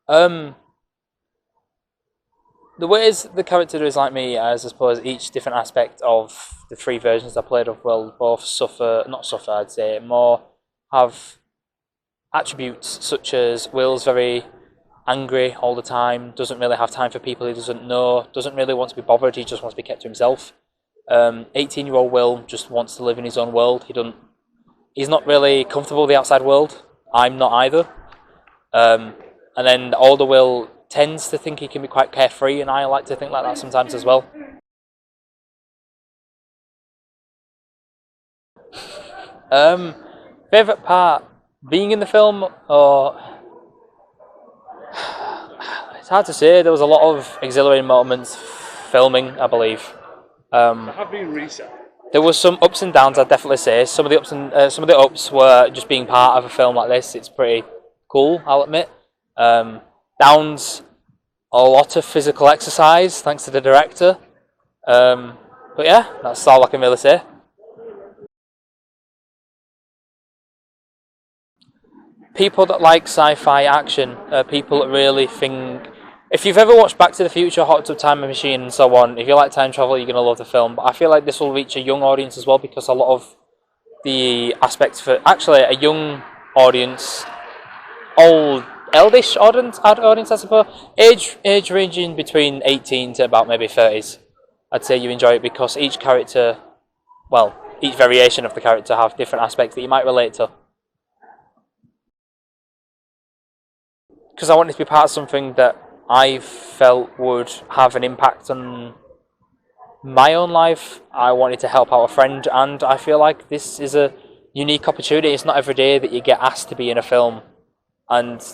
Um, the ways the character is like me, as I suppose each different aspect of the three versions I played of will both suffer, not suffer, I'd say, more have attributes such as Will's very angry all the time, doesn't really have time for people he doesn't know, doesn't really want to be bothered, he just wants to be kept to himself. 18-year-old Will just wants to live in his own world. He's not really comfortable with the outside world. I'm not either. And then the older Will tends to think he can be quite carefree, and I like to think like that sometimes as well. Favorite part being in the film, or it's hard to say. There was a lot of exhilarating moments filming, I believe. There have been recent. There was some ups and downs, I'd definitely say. Some of the ups were just being part of a film like this. It's pretty cool, I'll admit. Downs, a lot of physical exercise, thanks to the director. But yeah, that's all I can really say. People that like sci-fi action, people that really think. If you've ever watched Back to the Future, Hot Tub Time Machine, and so on, if you like time travel, you're going to love the film. But I feel like this will reach a young audience as well, because a lot of the aspects for actually a young audience, eldish audience, I suppose, age ranging between 18 to about maybe 30s. I'd say you enjoy it because each character, well, each variation of the character have different aspects that you might relate to. Because I wanted to be part of something that I felt would have an impact on my own life. I wanted to help out a friend, and I feel like this is a unique opportunity. It's not every day that you get asked to be in a film, and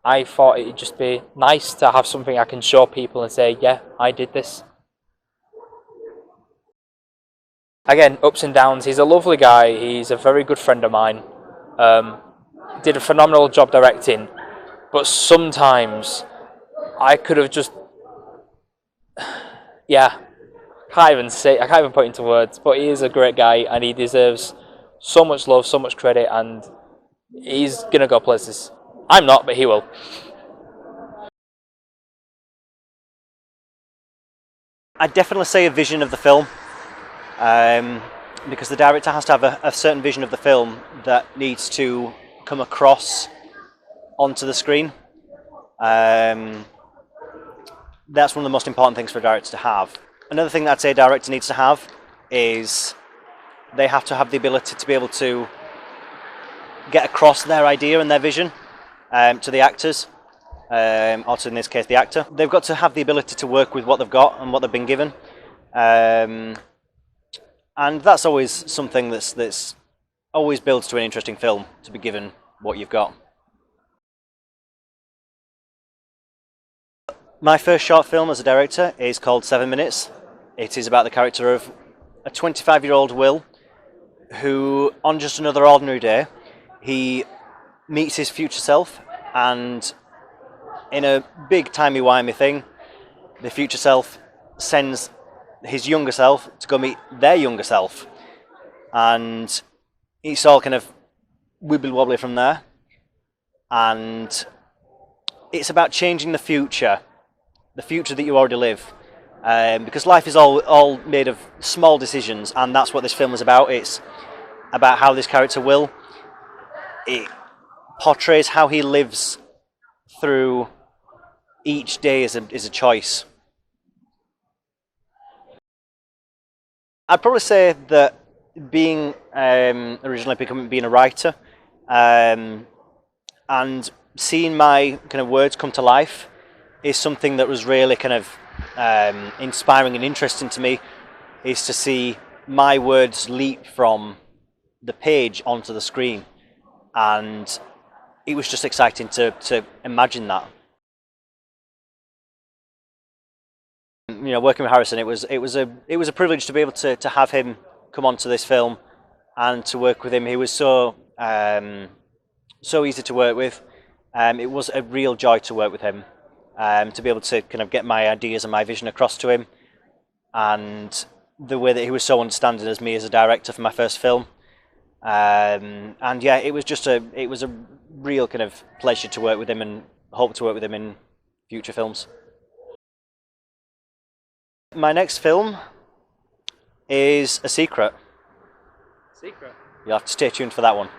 I thought it'd just be nice to have something I can show people and say, yeah, I did this. Again, ups and downs. He's a lovely guy. He's a very good friend of mine. Did a phenomenal job directing, but sometimes I could have just, yeah, I can't even put it into words, but he is a great guy and he deserves so much love, so much credit, and he's going to go places. I'm not, but he will. I'd definitely say a vision of the film, because the director has to have a certain vision of the film that needs to come across onto the screen. That's one of the most important things for a director to have. Another thing that I'd say a director needs to have is they have to have the ability to be able to get across their idea and their vision to the actors, or to, in this case, the actor. They've got to have the ability to work with what they've got and what they've been given. And that's always something that's always builds to an interesting film, to be given what you've got. My first short film as a director is called 7 Minutes. It is about the character of a 25-year-old Will, who, on just another ordinary day, he meets his future self, and in a big timey-wimey thing, the future self sends his younger self to go meet their younger self. And it's all kind of wibbly-wobbly from there. And it's about changing the future that you already live. Because life is all made of small decisions, and that's what this film is about. It's about how this character Will, it portrays how he lives through each day is a choice. I'd probably say that being originally being a writer, and seeing my kind of words come to life is something that was really kind of inspiring and interesting to me, is to see my words leap from the page onto the screen, and it was just exciting to imagine that. You know, working with Harrison, it was a privilege to be able to have him come onto this film and to work with him. He was so easy to work with. It was a real joy to work with him. To be able to kind of get my ideas and my vision across to him, and the way that he was so understanding as me as a director for my first film, and yeah, it was a real kind of pleasure to work with him, and hope to work with him in future films. My next film is a secret. Secret. You'll have to stay tuned for that one.